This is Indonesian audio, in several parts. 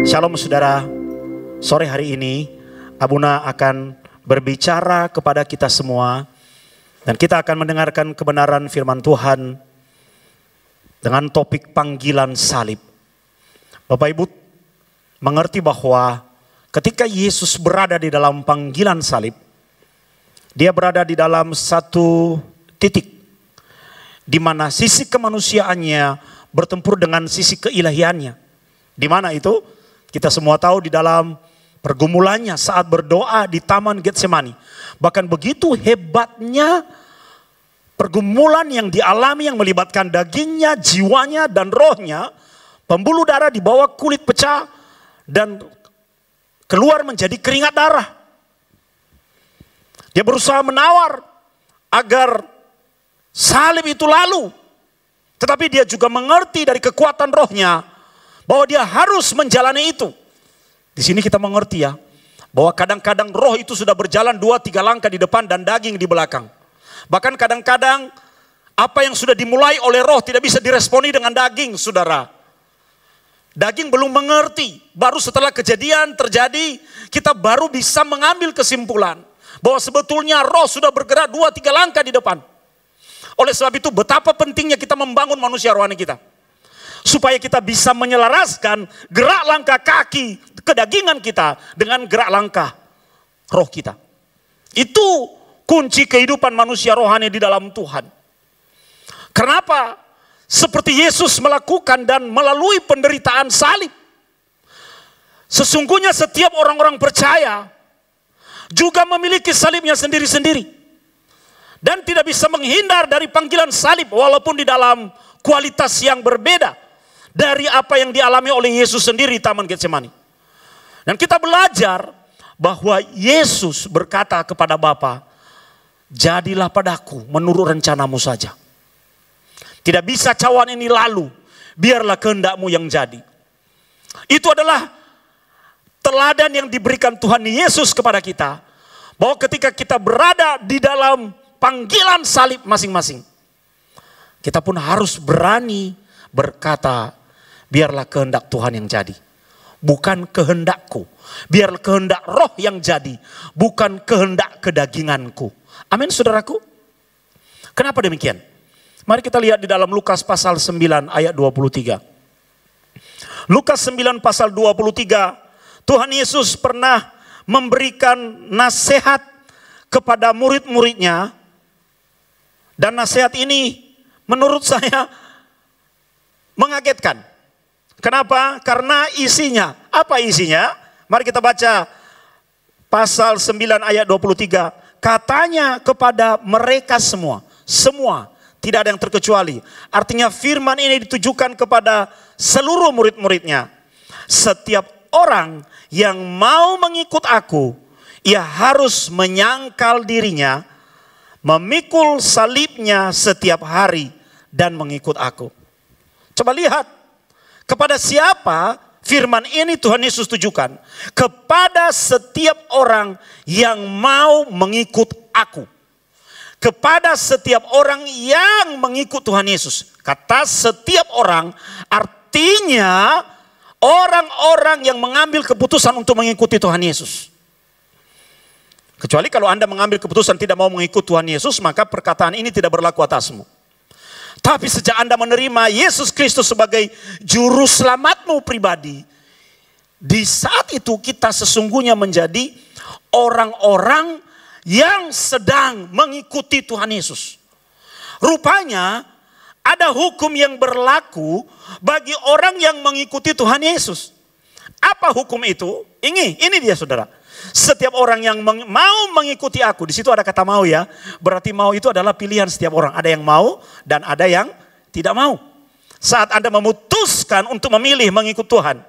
Shalom saudara, sore hari ini Abuna akan berbicara kepada kita semua dan kita akan mendengarkan kebenaran firman Tuhan dengan topik panggilan salib. Bapak Ibu mengerti bahwa ketika Yesus berada di dalam panggilan salib, dia berada di dalam satu titik di mana sisi kemanusiaannya bertempur dengan sisi keilahiannya. Di mana itu? Kita semua tahu di dalam pergumulannya saat berdoa di Taman Getsemani. Bahkan begitu hebatnya pergumulan yang dialami yang melibatkan dagingnya, jiwanya, dan rohnya. Pembuluh darah di bawah kulit pecah dan keluar menjadi keringat darah. Dia berusaha menawar agar salib itu lalu. Tetapi dia juga mengerti dari kekuatan rohnya bahwa dia harus menjalani itu. Di sini kita mengerti ya, bahwa kadang-kadang roh itu sudah berjalan 2-3 langkah di depan dan daging di belakang. Bahkan kadang-kadang apa yang sudah dimulai oleh roh tidak bisa diresponi dengan daging, saudara. Daging belum mengerti, baru setelah kejadian terjadi, kita baru bisa mengambil kesimpulan bahwa sebetulnya roh sudah bergerak 2-3 langkah di depan. Oleh sebab itu betapa pentingnya kita membangun manusia rohani kita. Supaya kita bisa menyelaraskan gerak langkah kaki kedagingan kita dengan gerak langkah roh kita. Itu kunci kehidupan manusia rohani di dalam Tuhan. Kenapa? Seperti Yesus melakukan dan melalui penderitaan salib. Sesungguhnya setiap orang-orang percaya juga memiliki salibnya sendiri-sendiri. Dan tidak bisa menghindar dari panggilan salib walaupun di dalam kualitas yang berbeda dari apa yang dialami oleh Yesus sendiri di Taman Getsemani. Dan kita belajar bahwa Yesus berkata kepada Bapa, jadilah padaku menurut rencanamu saja. Tidak bisa cawan ini lalu, biarlah kehendakmu yang jadi. Itu adalah teladan yang diberikan Tuhan Yesus kepada kita. Bahwa ketika kita berada di dalam panggilan salib masing-masing, kita pun harus berani berkata, biarlah kehendak Tuhan yang jadi, bukan kehendakku. Biarlah kehendak roh yang jadi, bukan kehendak kedaginganku. Amin saudaraku. Kenapa demikian? Mari kita lihat di dalam Lukas pasal 9 ayat 23. Lukas 9 pasal 23, Tuhan Yesus pernah memberikan nasihat kepada murid-muridnya. Dan nasihat ini menurut saya mengagetkan. Kenapa? Karena isinya. Apa isinya? Mari kita baca pasal 9 ayat 23. Katanya kepada mereka semua. Semua. Tidak ada yang terkecuali. Artinya firman ini ditujukan kepada seluruh murid-muridnya. Setiap orang yang mau mengikut aku, ia harus menyangkal dirinya, memikul salibnya setiap hari dan mengikut aku. Coba lihat. Kepada siapa firman ini Tuhan Yesus tujukan? Kepada setiap orang yang mau mengikut aku. Kepada setiap orang yang mengikut Tuhan Yesus. Kata setiap orang artinya orang-orang yang mengambil keputusan untuk mengikuti Tuhan Yesus. Kecuali kalau Anda mengambil keputusan tidak mau mengikut Tuhan Yesus, maka perkataan ini tidak berlaku atasmu. Tapi sejak Anda menerima Yesus Kristus sebagai juru selamatmu pribadi, di saat itu kita sesungguhnya menjadi orang-orang yang sedang mengikuti Tuhan Yesus. Rupanya ada hukum yang berlaku bagi orang yang mengikuti Tuhan Yesus. Apa hukum itu? Ini dia saudara. Setiap orang yang mau mengikuti aku, di situ ada kata mau ya. Berarti mau itu adalah pilihan setiap orang. Ada yang mau dan ada yang tidak mau. Saat Anda memutuskan untuk memilih mengikut Tuhan,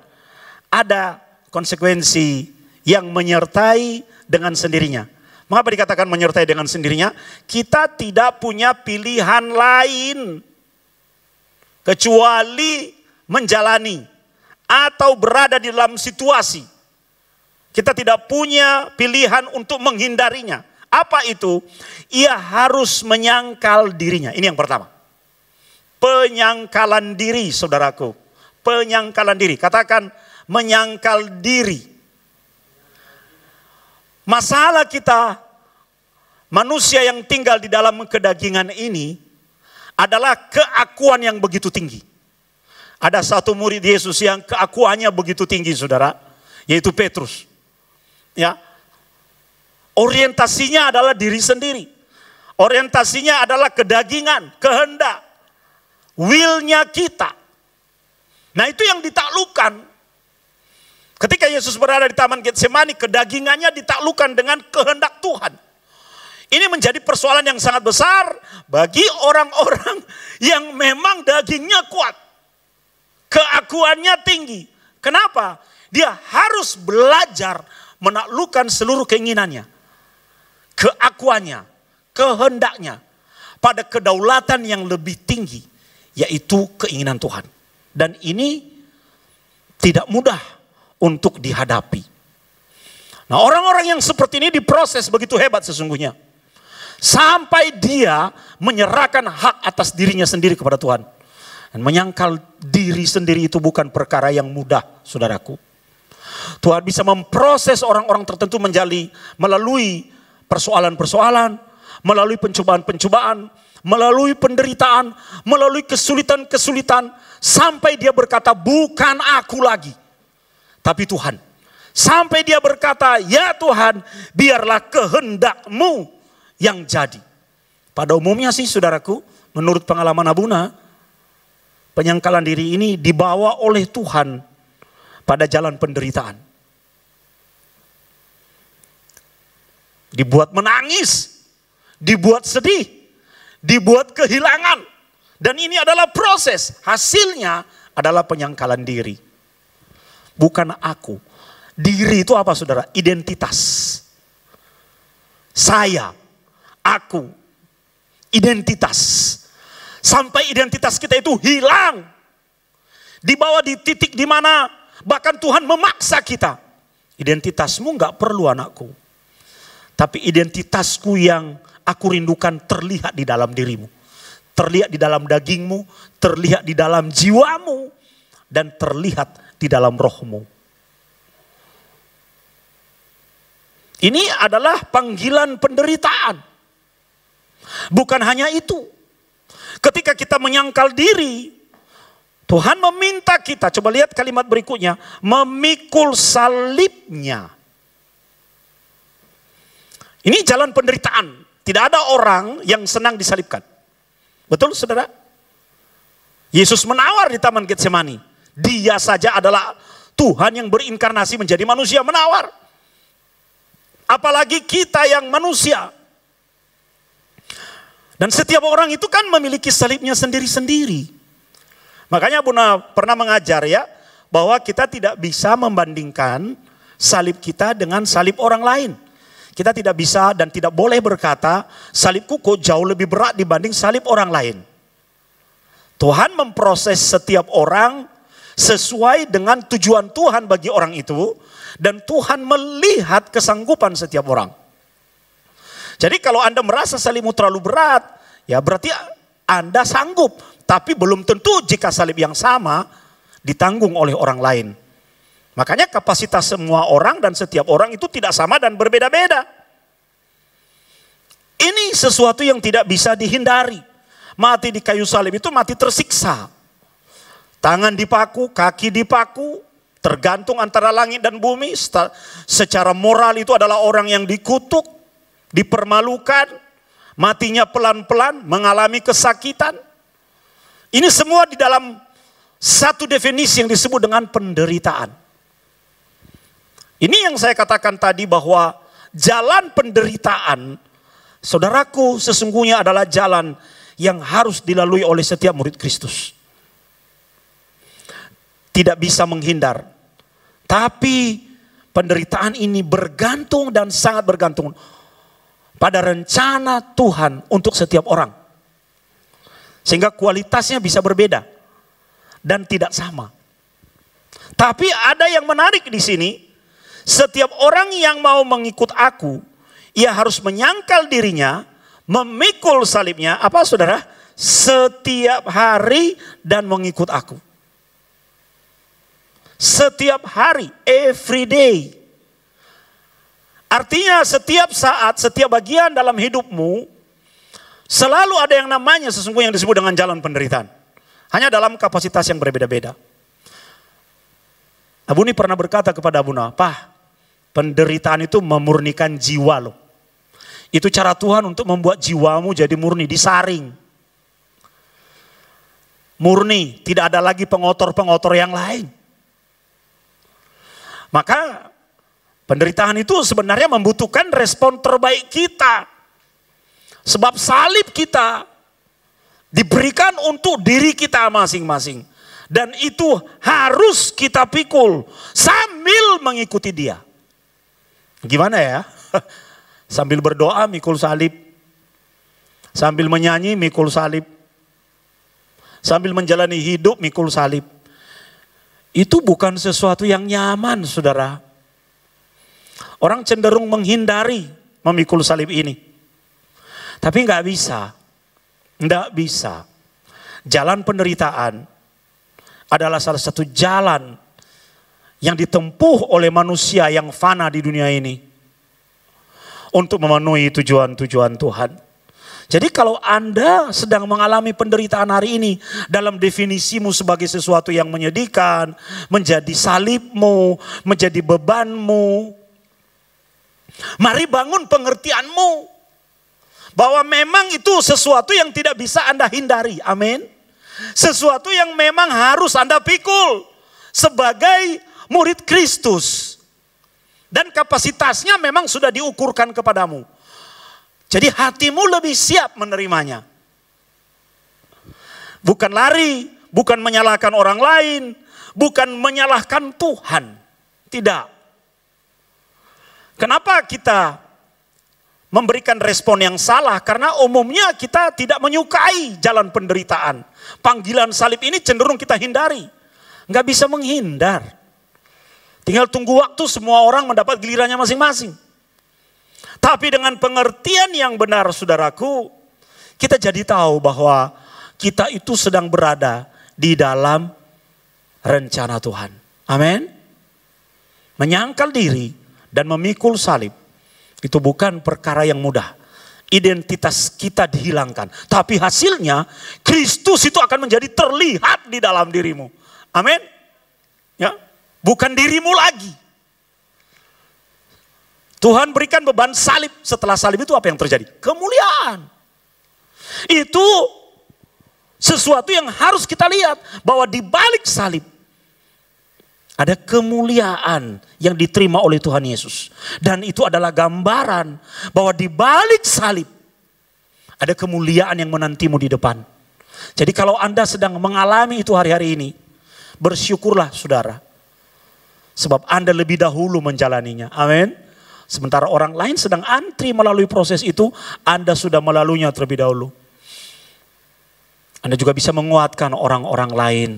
ada konsekuensi yang menyertai dengan sendirinya. Mengapa dikatakan menyertai dengan sendirinya? Kita tidak punya pilihan lain kecuali menjalani atau berada di dalam situasi. Kita tidak punya pilihan untuk menghindarinya. Apa itu? Ia harus menyangkal dirinya. Ini yang pertama. Penyangkalan diri, saudaraku. Penyangkalan diri. Katakan menyangkal diri. Masalah kita, manusia yang tinggal di dalam kedagingan ini adalah keakuan yang begitu tinggi. Ada satu murid Yesus yang keakuannya begitu tinggi, saudara, yaitu Petrus. Ya, orientasinya adalah diri sendiri. Orientasinya adalah kedagingan, kehendak, will-nya kita. Nah, itu yang ditaklukkan. Ketika Yesus berada di Taman Getsemani, kedagingannya ditaklukkan dengan kehendak Tuhan. Ini menjadi persoalan yang sangat besar bagi orang-orang yang memang dagingnya kuat. Keakuannya tinggi. Kenapa? Dia harus belajar menaklukkan seluruh keinginannya. Keakuannya, kehendaknya pada kedaulatan yang lebih tinggi, yaitu keinginan Tuhan. Dan ini tidak mudah untuk dihadapi. Nah, orang-orang yang seperti ini diproses begitu hebat sesungguhnya. Sampai dia menyerahkan hak atas dirinya sendiri kepada Tuhan. Dan menyangkal diri sendiri itu bukan perkara yang mudah, saudaraku. Tuhan bisa memproses orang-orang tertentu melalui persoalan-persoalan, melalui pencobaan-pencobaan, melalui penderitaan, melalui kesulitan-kesulitan, sampai dia berkata, bukan aku lagi, tapi Tuhan. Sampai dia berkata, ya Tuhan, biarlah kehendak-Mu yang jadi. Pada umumnya sih, saudaraku, menurut pengalaman Abuna, penyangkalan diri ini dibawa oleh Tuhan pada jalan penderitaan. Dibuat menangis, dibuat sedih, dibuat kehilangan. Dan ini adalah proses, hasilnya adalah penyangkalan diri. Bukan aku. Diri itu apa, saudara? Identitas. Saya, aku, identitas. Sampai identitas kita itu hilang. Dibawa di titik di mana bahkan Tuhan memaksa kita. Identitasmu gak perlu, anakku. Tapi identitasku yang aku rindukan terlihat di dalam dirimu. Terlihat di dalam dagingmu, terlihat di dalam jiwamu, dan terlihat di dalam rohmu. Ini adalah panggilan penderitaan. Bukan hanya itu. Ketika kita menyangkal diri, Tuhan meminta kita, coba lihat kalimat berikutnya, memikul salibnya. Ini jalan penderitaan. Tidak ada orang yang senang disalibkan. Betul, saudara? Yesus menawar di Taman Getsemani. Dia saja adalah Tuhan yang berinkarnasi menjadi manusia, menawar. Apalagi kita yang manusia. Dan setiap orang itu kan memiliki salibnya sendiri-sendiri. Makanya Bunda pernah mengajar ya, bahwa kita tidak bisa membandingkan salib kita dengan salib orang lain. Kita tidak bisa dan tidak boleh berkata, salibku kok jauh lebih berat dibanding salib orang lain. Tuhan memproses setiap orang sesuai dengan tujuan Tuhan bagi orang itu. Dan Tuhan melihat kesanggupan setiap orang. Jadi kalau Anda merasa salibmu terlalu berat, ya berarti Anda sanggup. Tapi belum tentu jika salib yang sama ditanggung oleh orang lain. Makanya kapasitas semua orang dan setiap orang itu tidak sama dan berbeda-beda. Ini sesuatu yang tidak bisa dihindari. Mati di kayu salib itu mati tersiksa. Tangan dipaku, kaki dipaku, tergantung antara langit dan bumi. Secara moral itu adalah orang yang dikutuk, dipermalukan, matinya pelan-pelan, mengalami kesakitan. Ini semua di dalam satu definisi yang disebut dengan penderitaan. Ini yang saya katakan tadi bahwa jalan penderitaan, saudaraku, sesungguhnya adalah jalan yang harus dilalui oleh setiap murid Kristus. Tidak bisa menghindar. Tapi penderitaan ini bergantung dan sangat bergantung pada rencana Tuhan untuk setiap orang. Sehingga kualitasnya bisa berbeda dan tidak sama. Tapi ada yang menarik di sini. Setiap orang yang mau mengikut aku, ia harus menyangkal dirinya, memikul salibnya, apa saudara? Setiap hari dan mengikut aku. Setiap hari, every day. Artinya setiap saat, setiap bagian dalam hidupmu, selalu ada yang namanya sesungguhnya yang disebut dengan jalan penderitaan. Hanya dalam kapasitas yang berbeda-beda. Abuni pernah berkata kepada Abuna, "Pah, penderitaan itu memurnikan jiwa loh. Itu cara Tuhan untuk membuat jiwamu jadi murni, disaring. Murni, tidak ada lagi pengotor-pengotor yang lain." Maka penderitaan itu sebenarnya membutuhkan respon terbaik kita. Sebab salib kita diberikan untuk diri kita masing-masing. Dan itu harus kita pikul sambil mengikuti dia. Gimana ya? Sambil berdoa mikul salib. Sambil menyanyi mikul salib. Sambil menjalani hidup mikul salib. Itu bukan sesuatu yang nyaman, saudara. Orang cenderung menghindari memikul salib ini. Tapi nggak bisa. Nggak bisa. Jalan penderitaan adalah salah satu jalan yang ditempuh oleh manusia yang fana di dunia ini. Untuk memenuhi tujuan-tujuan Tuhan. Jadi kalau Anda sedang mengalami penderitaan hari ini dalam definisimu sebagai sesuatu yang menyedihkan, menjadi salibmu, menjadi bebanmu, mari bangun pengertianmu bahwa memang itu sesuatu yang tidak bisa Anda hindari. Amin. Sesuatu yang memang harus Anda pikul sebagai murid Kristus. Dan kapasitasnya memang sudah diukurkan kepadamu. Jadi hatimu lebih siap menerimanya. Bukan lari, bukan menyalahkan orang lain, bukan menyalahkan Tuhan. Tidak. Kenapa kita memberikan respon yang salah? Karena umumnya kita tidak menyukai jalan penderitaan. Panggilan salib ini cenderung kita hindari. Nggak bisa menghindar. Tinggal tunggu waktu semua orang mendapat gilirannya masing-masing. Tapi dengan pengertian yang benar, saudaraku, kita jadi tahu bahwa kita itu sedang berada di dalam rencana Tuhan. Amin. Menyangkal diri dan memikul salib itu bukan perkara yang mudah. Identitas kita dihilangkan, tapi hasilnya Kristus itu akan menjadi terlihat di dalam dirimu. Amin. Ya, bukan dirimu lagi. Tuhan berikan beban salib. Setelah salib itu apa yang terjadi? Kemuliaan. Itu sesuatu yang harus kita lihat. Bahwa di balik salib ada kemuliaan yang diterima oleh Tuhan Yesus. Dan itu adalah gambaran bahwa di balik salib ada kemuliaan yang menantimu di depan. Jadi kalau Anda sedang mengalami itu hari-hari ini, bersyukurlah saudara. Sebab Anda lebih dahulu menjalaninya. Amin. Sementara orang lain sedang antri melalui proses itu, Anda sudah melaluinya terlebih dahulu. Anda juga bisa menguatkan orang-orang lain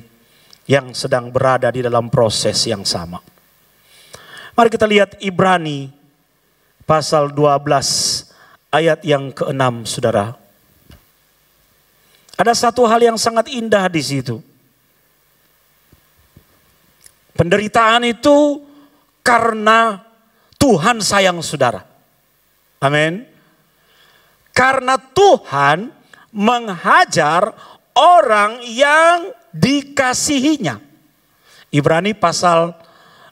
yang sedang berada di dalam proses yang sama. Mari kita lihat Ibrani pasal 12 ayat yang ke-6, saudara. Ada satu hal yang sangat indah di situ. Penderitaan itu karena Tuhan sayang saudara. Amin. Karena Tuhan menghajar orang yang dikasihinya. Ibrani pasal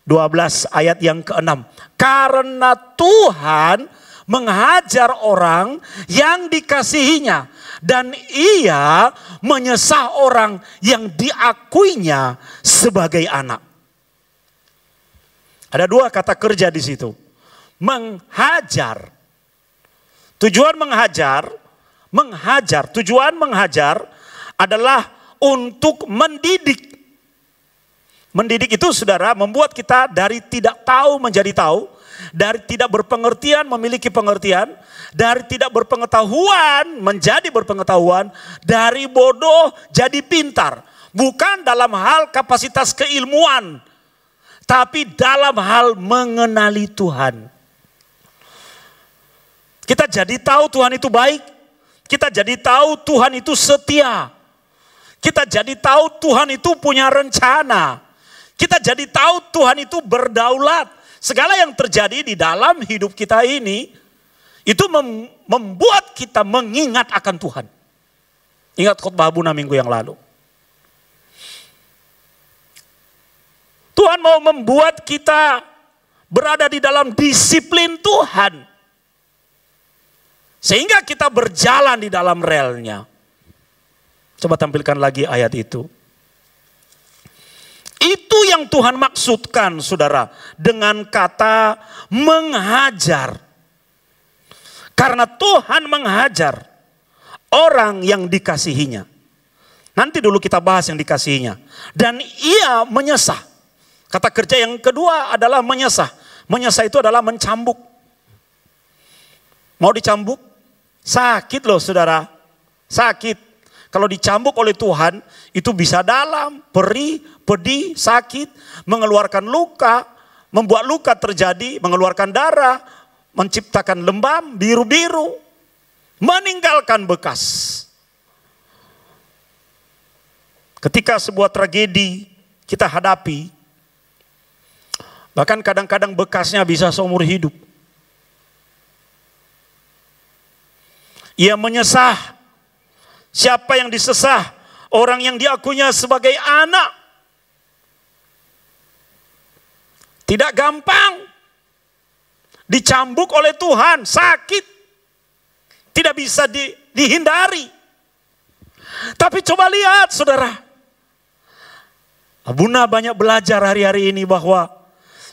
12 ayat yang ke-6. Karena Tuhan menghajar orang yang dikasihinya. Dan ia menyesah orang yang diakuinya sebagai anak. Ada dua kata kerja di situ. Menghajar. Tujuan menghajar adalah untuk mendidik. Mendidik itu saudara membuat kita dari tidak tahu menjadi tahu. Dari tidak berpengertian memiliki pengertian. Dari tidak berpengetahuan menjadi berpengetahuan. Dari bodoh jadi pintar. Bukan dalam hal kapasitas keilmuan. Tapi dalam hal mengenali Tuhan. Kita jadi tahu Tuhan itu baik. Kita jadi tahu Tuhan itu setia. Kita jadi tahu Tuhan itu punya rencana. Kita jadi tahu Tuhan itu berdaulat. Segala yang terjadi di dalam hidup kita ini, itu membuat kita mengingat akan Tuhan. Ingat khotbah Abuna minggu yang lalu. Tuhan mau membuat kita berada di dalam disiplin Tuhan. Sehingga kita berjalan di dalam relnya. Coba tampilkan lagi ayat itu. Itu yang Tuhan maksudkan, saudara, dengan kata menghajar. Karena Tuhan menghajar orang yang dikasihinya. Nanti dulu kita bahas yang dikasihinya. Dan ia menyesah. Kata kerja yang kedua adalah menyesah. Menyesah itu adalah mencambuk. Mau dicambuk? Sakit loh saudara. Sakit. Kalau dicambuk oleh Tuhan, itu bisa dalam, perih, pedih, sakit, mengeluarkan luka, membuat luka terjadi, mengeluarkan darah, menciptakan lembam, biru-biru, meninggalkan bekas. Ketika sebuah tragedi kita hadapi, bahkan kadang-kadang bekasnya bisa seumur hidup. Ia menyesah. Siapa yang disesah? Orang yang diakuinya sebagai anak. Tidak gampang. Dicambuk oleh Tuhan, sakit. Tidak bisa dihindari. Tapi coba lihat saudara. Abuna banyak belajar hari-hari ini bahwa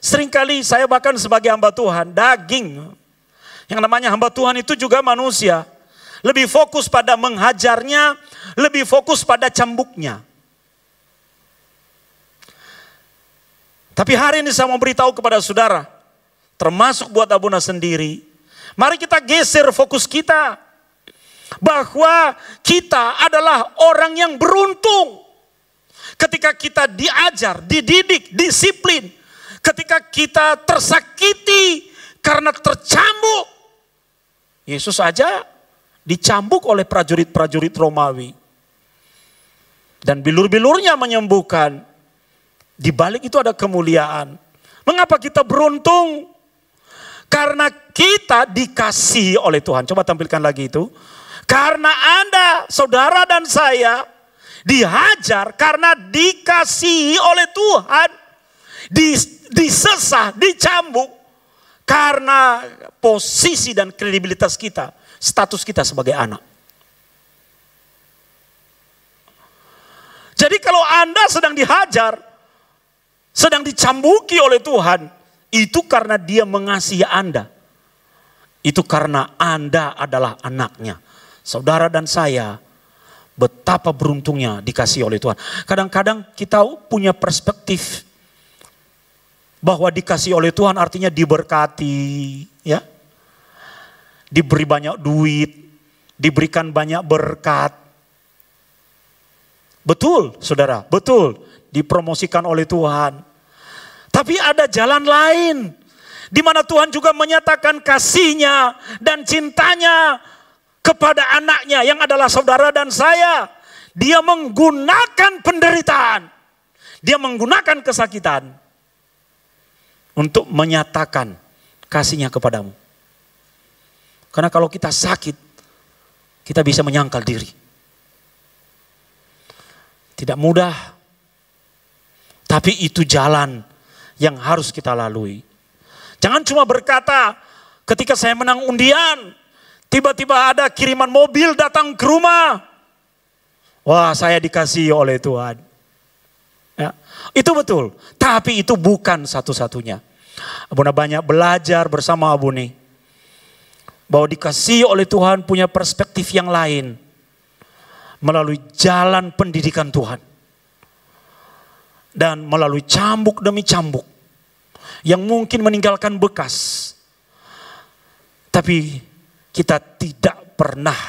seringkali saya bahkan sebagai hamba Tuhan, daging. Yang namanya hamba Tuhan itu juga manusia. Lebih fokus pada menghajarnya, lebih fokus pada cambuknya. Tapi hari ini saya mau beritahu kepada saudara, termasuk buat Abuna sendiri, mari kita geser fokus kita. Bahwa kita adalah orang yang beruntung. Ketika kita diajar, dididik, disiplin. Ketika kita tersakiti karena tercambuk. Yesus aja dicambuk oleh prajurit-prajurit Romawi. Dan bilur-bilurnya menyembuhkan. Di balik itu ada kemuliaan. Mengapa kita beruntung? Karena kita dikasihi oleh Tuhan. Coba tampilkan lagi itu. Karena Anda, saudara dan saya, dihajar karena dikasihi oleh Tuhan. Disesah, dicambuk. Karena posisi dan kredibilitas kita. Status kita sebagai anak. Jadi kalau Anda sedang dihajar, sedang dicambuki oleh Tuhan, itu karena Dia mengasihi Anda. Itu karena Anda adalah anaknya. Saudara dan saya, betapa beruntungnya dikasihi oleh Tuhan. Kadang-kadang kita punya perspektif bahwa dikasihi oleh Tuhan artinya diberkati, ya. Diberi banyak duit, diberikan banyak berkat. Betul saudara, betul. Dipromosikan oleh Tuhan. Tapi ada jalan lain. Di mana Tuhan juga menyatakan kasih-Nya dan cintanya kepada anaknya yang adalah saudara dan saya. Dia menggunakan penderitaan. Dia menggunakan kesakitan. Untuk menyatakan kasih-Nya kepadamu. Karena kalau kita sakit, kita bisa menyangkal diri. Tidak mudah. Tapi itu jalan yang harus kita lalui. Jangan cuma berkata, ketika saya menang undian, tiba-tiba ada kiriman mobil datang ke rumah. Wah, saya dikasihi oleh Tuhan. Ya, itu betul. Tapi itu bukan satu-satunya. Abuna banyak belajar bersama Abuni. Bahwa dikasihi oleh Tuhan punya perspektif yang lain. Melalui jalan pendidikan Tuhan. Dan melalui cambuk demi cambuk. Yang mungkin meninggalkan bekas. Tapi kita tidak pernah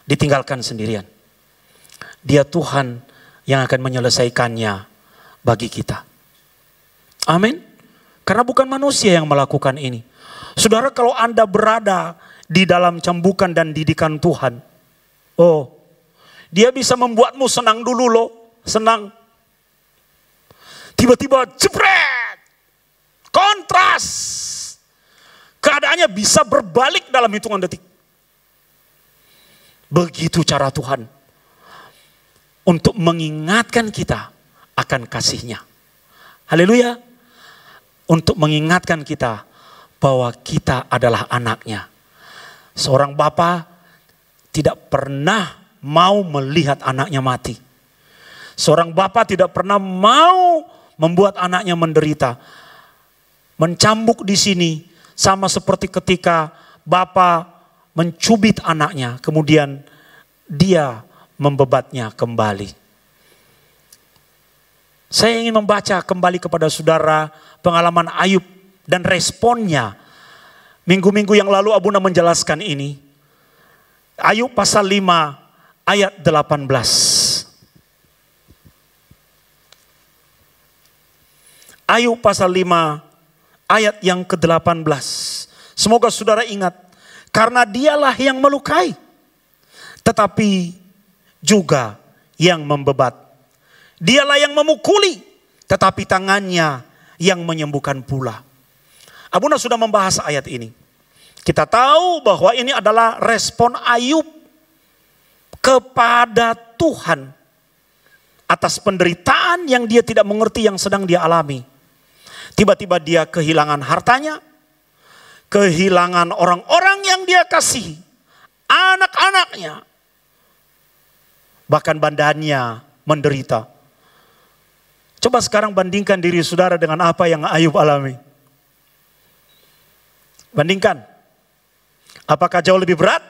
ditinggalkan sendirian. Dia Tuhan yang akan menyelesaikannya bagi kita. Amin. Karena bukan manusia yang melakukan ini. Saudara, kalau Anda berada di dalam cambukan dan didikan Tuhan, oh, Dia bisa membuatmu senang dulu loh, senang. Tiba-tiba jebret, kontras. Keadaannya bisa berbalik dalam hitungan detik. Begitu cara Tuhan untuk mengingatkan kita akan kasih-Nya. Haleluya. Untuk mengingatkan kita bahwa kita adalah anak-Nya. Seorang bapa tidak pernah mau melihat anaknya mati. Seorang bapa tidak pernah mau membuat anaknya menderita. Mencambuk di sini sama seperti ketika bapa mencubit anaknya, kemudian dia membebatnya kembali. Saya ingin membaca kembali kepada saudara pengalaman Ayub dan responnya. Minggu-minggu yang lalu Abuna menjelaskan ini. Ayub pasal 5 ayat 18. Ayub pasal 5 ayat yang ke-18. Semoga saudara ingat. Karena dialah yang melukai, tetapi juga yang membebat. Dialah yang memukuli, tetapi tangannya yang menyembuhkan pula. Abuna sudah membahas ayat ini. Kita tahu bahwa ini adalah respon Ayub kepada Tuhan atas penderitaan yang dia tidak mengerti yang sedang dia alami. Tiba-tiba dia kehilangan hartanya, kehilangan orang-orang yang dia kasihi, anak-anaknya, bahkan badannya menderita. Coba sekarang bandingkan diri saudara dengan apa yang Ayub alami. Bandingkan. Apakah jauh lebih berat?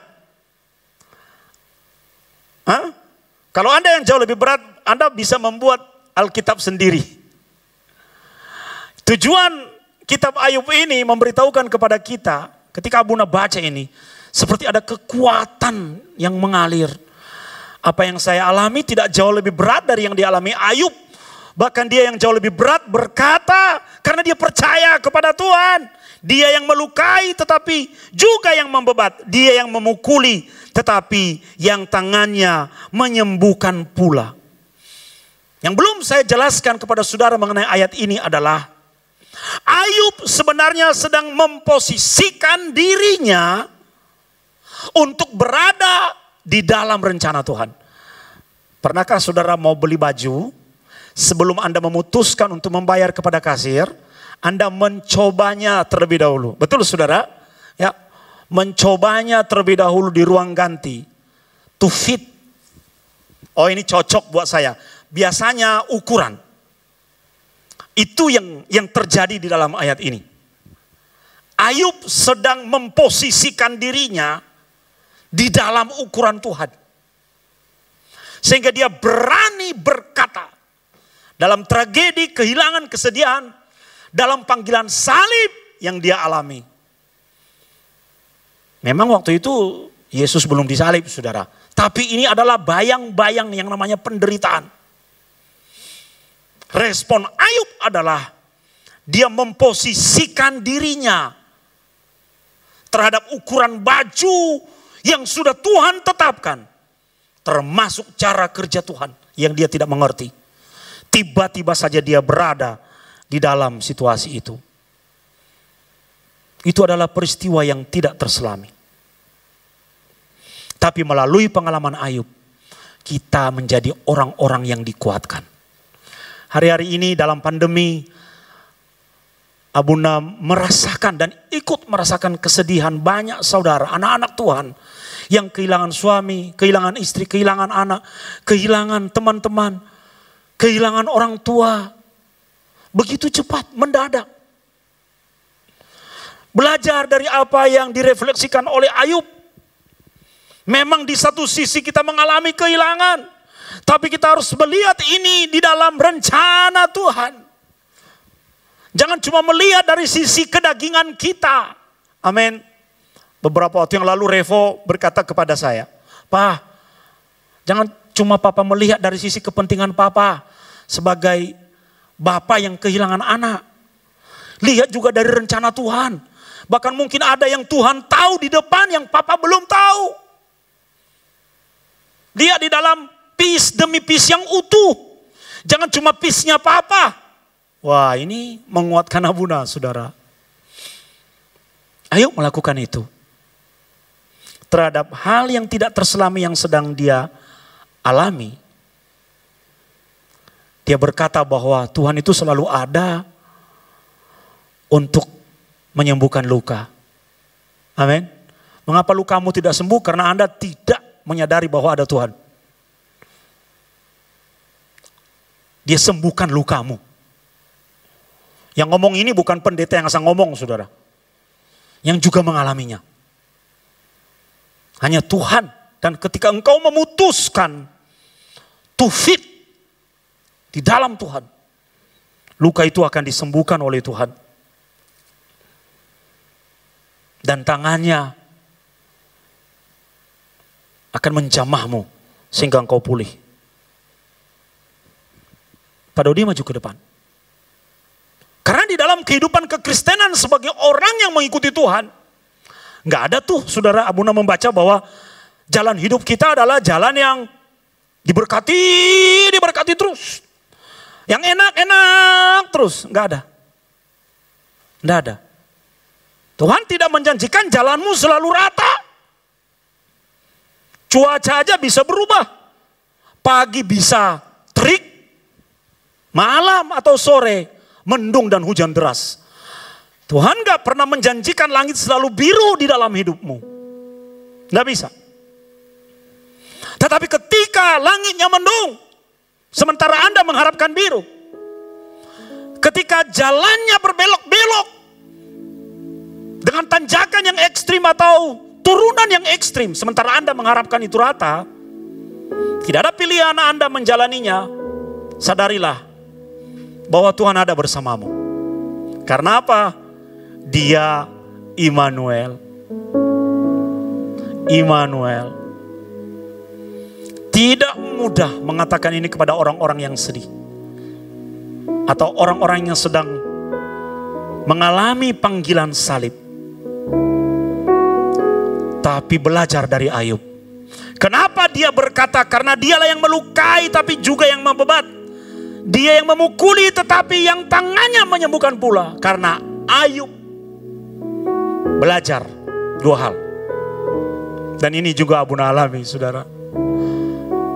Hah? Kalau Anda yang jauh lebih berat, Anda bisa membuat Alkitab sendiri. Tujuan kitab Ayub ini memberitahukan kepada kita, ketika Abuna baca ini, seperti ada kekuatan yang mengalir. Apa yang saya alami tidak jauh lebih berat dari yang dialami Ayub. Bahkan dia yang jauh lebih berat berkata, karena dia percaya kepada Tuhan. Dia yang melukai tetapi juga yang membebat. Dia yang memukuli tetapi yang tangannya menyembuhkan pula. Yang belum saya jelaskan kepada saudara mengenai ayat ini adalah, Ayub sebenarnya sedang memposisikan dirinya untuk berada di dalam rencana Tuhan. Pernahkah saudara mau beli baju? Sebelum Anda memutuskan untuk membayar kepada kasir, Anda mencobanya terlebih dahulu. Betul saudara? Ya, mencobanya terlebih dahulu di ruang ganti. To fit. Oh ini cocok buat saya. Biasanya ukuran. Itu yang terjadi di dalam ayat ini. Ayub sedang memposisikan dirinya di dalam ukuran Tuhan. Sehingga dia berani berkata, dalam tragedi, kehilangan, kesedihan, dalam panggilan salib yang dia alami. Memang waktu itu Yesus belum disalib, saudara. Tapi ini adalah bayang-bayang yang namanya penderitaan. Respon Ayub adalah dia memposisikan dirinya terhadap ukuran baju yang sudah Tuhan tetapkan. Termasuk cara kerja Tuhan yang dia tidak mengerti. Tiba-tiba saja dia berada di dalam situasi itu. Itu adalah peristiwa yang tidak terselami. Tapi melalui pengalaman Ayub, kita menjadi orang-orang yang dikuatkan. Hari-hari ini dalam pandemi, Abuna merasakan dan ikut merasakan kesedihan banyak saudara, anak-anak Tuhan yang kehilangan suami, kehilangan istri, kehilangan anak, kehilangan teman-teman, kehilangan orang tua. Begitu cepat, mendadak. Belajar dari apa yang direfleksikan oleh Ayub. Memang di satu sisi kita mengalami kehilangan, tapi kita harus melihat ini di dalam rencana Tuhan. Jangan cuma melihat dari sisi kedagingan kita. Amin. Beberapa waktu yang lalu Revo berkata kepada saya, "Pak, jangan cuma Papa melihat dari sisi kepentingan Papa sebagai Bapak yang kehilangan anak. Lihat juga dari rencana Tuhan. Bahkan mungkin ada yang Tuhan tahu di depan yang Papa belum tahu. Lihat di dalam piece demi piece yang utuh. Jangan cuma piece-nya Papa. Wah, ini menguatkan Abuna, saudara. Ayo melakukan itu. Terhadap hal yang tidak terselami yang sedang dia alami. Dia berkata bahwa Tuhan itu selalu ada untuk menyembuhkan luka. Amin. Mengapa lukamu tidak sembuh? Karena Anda tidak menyadari bahwa ada Tuhan. Dia sembuhkan lukamu. Yang ngomong ini bukan pendeta yang asal ngomong, saudara. Yang juga mengalaminya. Hanya Tuhan. Dan ketika engkau memutuskan to fit di dalam Tuhan, luka itu akan disembuhkan oleh Tuhan. Dan tangannya akan menjamahmu sehingga engkau pulih. Pak Dodi maju ke depan. Karena di dalam kehidupan kekristenan sebagai orang yang mengikuti Tuhan, nggak ada tuh saudara Abuna membaca bahwa jalan hidup kita adalah jalan yang diberkati terus. Yang enak-enak terus, nggak ada. Nggak ada. Tuhan tidak menjanjikan jalanmu selalu rata. Cuaca aja bisa berubah. Pagi bisa terik, malam atau sore mendung dan hujan deras. Tuhan gak pernah menjanjikan langit selalu biru di dalam hidupmu. Gak bisa. Tetapi ketika langitnya mendung, sementara Anda mengharapkan biru. Ketika jalannya berbelok-belok, dengan tanjakan yang ekstrim atau turunan yang ekstrim, sementara Anda mengharapkan itu rata, tidak ada pilihan Anda menjalaninya. Sadarilah bahwa Tuhan ada bersamamu. Karena apa? Dia Immanuel. Immanuel. Tidak mudah mengatakan ini kepada orang-orang yang sedih. Atau orang-orang yang sedang mengalami panggilan salib. Tapi belajar dari Ayub. Kenapa dia berkata? Karena dialah yang melukai tapi juga yang membebat. Dia yang memukuli tetapi yang tangannya menyembuhkan pula. Karena Ayub belajar dua hal. Dan ini juga Abuna alami, saudara.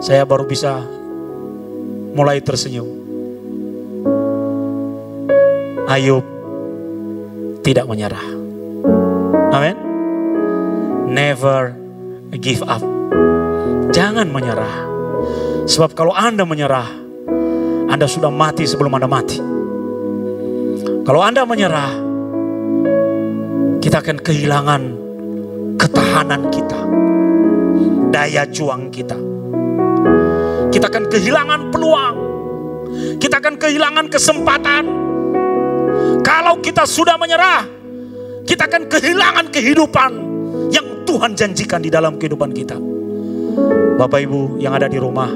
Saya baru bisa mulai tersenyum. Ayub tidak menyerah. Amin. Never give up. Jangan menyerah. Sebab kalau Anda menyerah, Anda sudah mati sebelum Anda mati. Kalau Anda menyerah, kita akan kehilangan ketahanan kita, daya juang kita. Kita akan kehilangan peluang. Kita akan kehilangan kesempatan. Kalau kita sudah menyerah, kita akan kehilangan kehidupan yang Tuhan janjikan di dalam kehidupan kita. Bapak Ibu yang ada di rumah,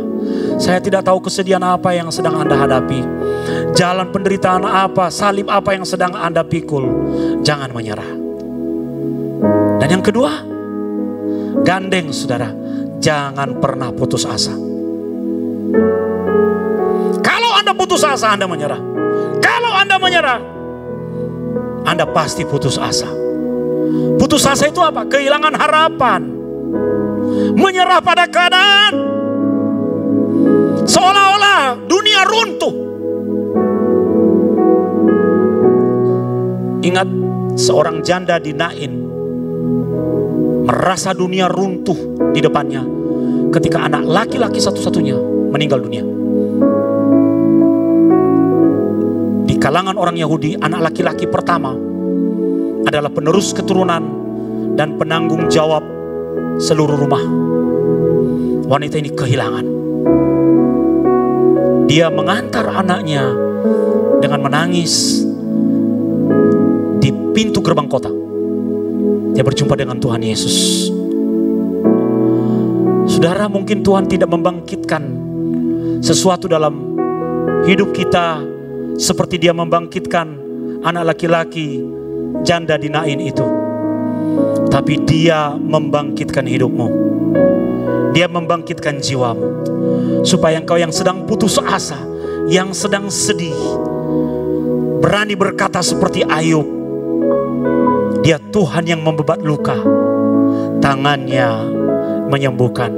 saya tidak tahu kesedihan apa yang sedang Anda hadapi, jalan penderitaan apa, salib apa yang sedang Anda pikul. Jangan menyerah. Dan yang kedua, gandeng saudara, jangan pernah putus asa. Kalau Anda putus asa, Anda menyerah. Kalau Anda menyerah, Anda pasti putus asa. Putus asa itu apa? Kehilangan harapan. Menyerah pada keadaan. Seolah-olah dunia runtuh. Ingat seorang janda di Nain merasa dunia runtuh di depannya ketika anak laki-laki satu-satunya meninggal dunia. Di kalangan orang Yahudi, anak laki-laki pertama adalah penerus keturunan dan penanggung jawab seluruh rumah. Wanita ini kehilangan. Dia mengantar anaknya dengan menangis di pintu gerbang kota. Dia berjumpa dengan Tuhan Yesus. Saudara, mungkin Tuhan tidak membangkitkan sesuatu dalam hidup kita seperti Dia membangkitkan anak laki-laki janda di Nain itu. Tapi Dia membangkitkan hidupmu. Dia membangkitkan jiwamu. Supaya engkau yang sedang putus asa, yang sedang sedih, berani berkata seperti Ayub, dia Tuhan yang membebat luka, tangannya menyembuhkan.